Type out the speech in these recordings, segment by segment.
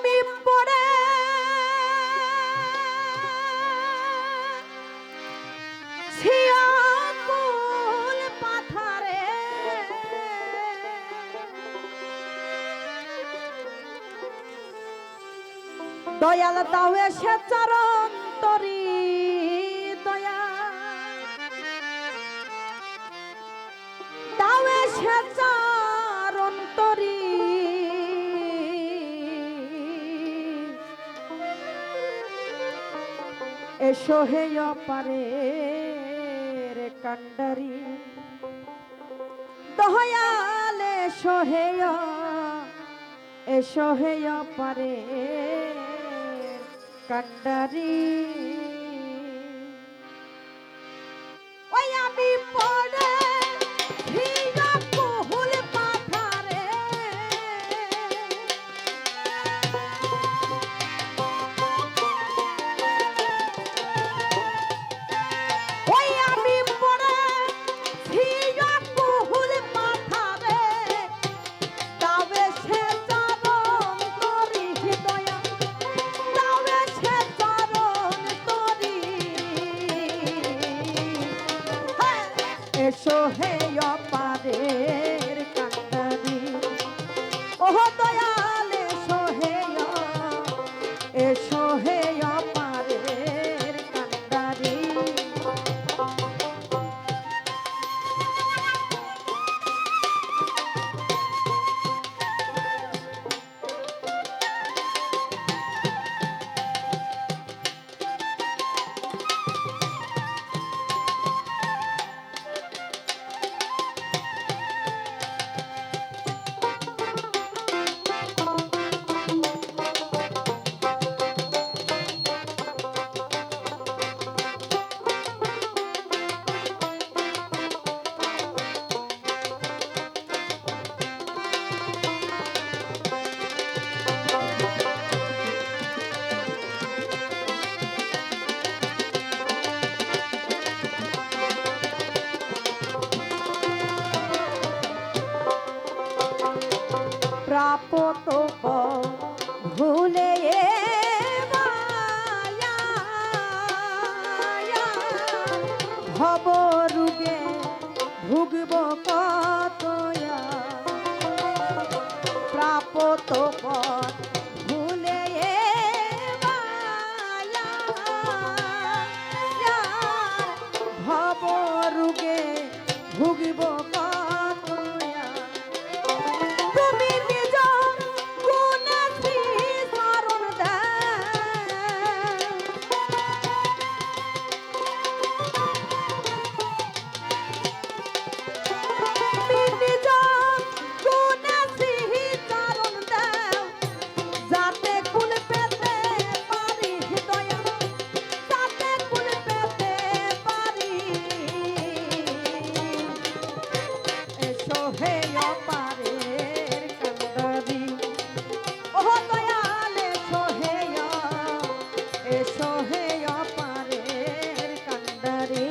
আমি পড়ে শিয়াকুল পাথারে দয়াল দাও এসে চরণ তরি দয়া দাও এসে চরণ তরি এসো হে অপারের কান্ডারি দয়াল এসো হে অপারের কান্ডারি ওই আমি পড়ে হিয়াকুল পাথারে ওই আমি পড়ে হিয়াকুল পাথারে দাও এসে চরণ তরি দয়া দাও এসে চরণ তরি এসো হে অপারের কান্ডারি ওহ দয়াল এসো হে অপারের কান্ডারি প্রাপত ভুলে ভব রুগে ভুগব কতয়া প্রাপত ভুলে ভব রুগে ভুগব কতয়া তুমি নিজ গুণে শ্রী শরণ তুমি নিজ গুণে শ্রী শরণ দাও যাতে কুল পেতে পারি দয়া যাতে কুল পেতে পারি এসো হে অপারের কান্ডারি ওহ দয়াল এসো হে অপারের কান্ডারি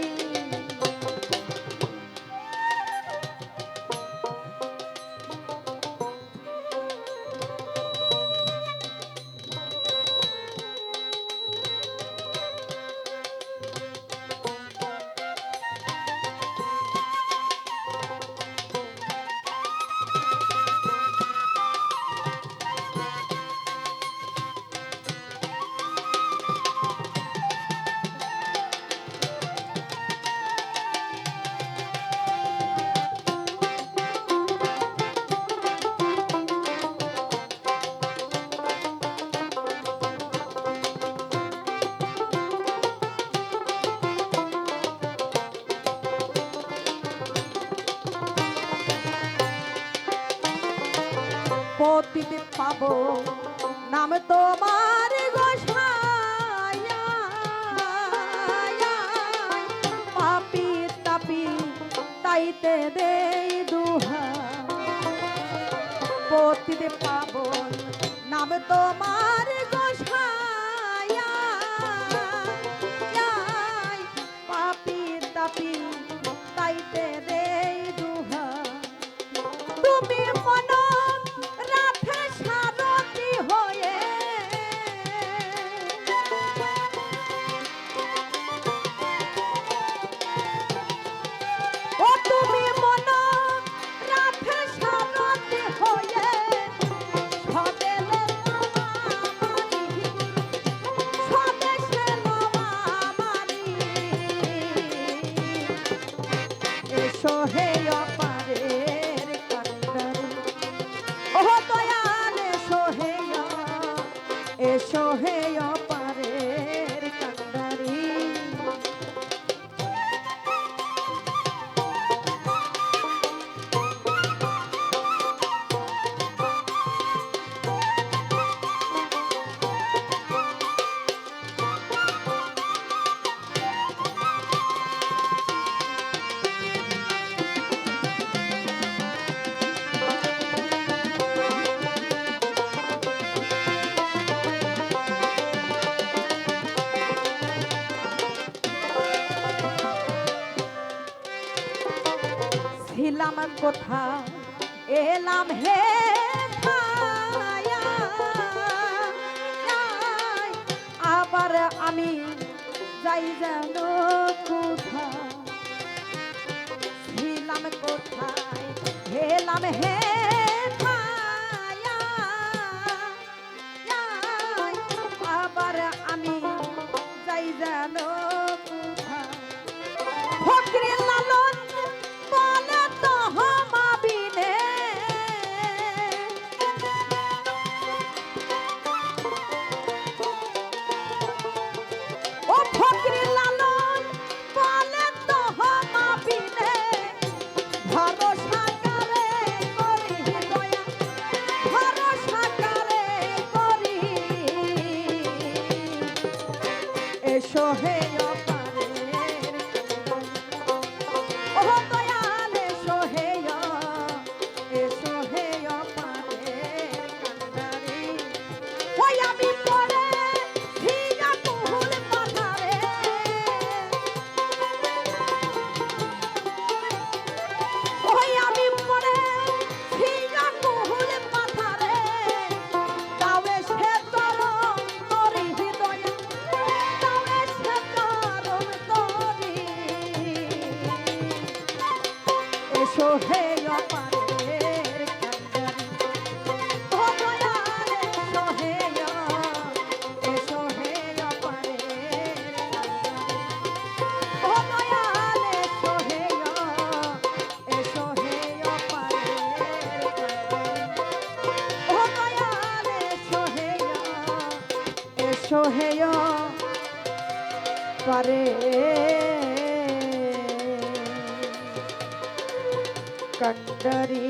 পতিতে পাবো নাম তোমার গোসাইয়া পাপি তাপি তাইতে দেই দুহা পতিতে পাবো নাম তোমার গোসাইয়া পাপি তাপি তাইতে দেই দুহা তুমি মন রাধে সারথি হয়ে ছিলাম কোথা এলাম হে ছায়া, আবার আমি যাই যেন কোথা, ছিলাম কোথায় এলাম হে ছায়া, আবার আমি যাই যেন কোথা। ফকির লালন বলে তো হমাবিনে, ও ফকির লালন বলে তো হমাবিনে, ভরসা করে করি দয়া, ভরসা করে করি, এসো হে অপারের ও দয়াল, এসো হে অপারের কান্ডারি। ওই আমি পড়ে ভিজা কুহুল পাথারে, ওই আমি পড়ে ভিজা কুহুল পাথারে, তাও সে চরম তোরি হৃদয়, তাও সে চরম তোরি, এসো হে অপারের কান্ডারি। ও দয়াল, এসো হে অপারের কান্ডারি। ও দয়াল, এসো হে অপারের কান্ডারি। ও দয়াল, এসো হে অপারের কান্ডারি।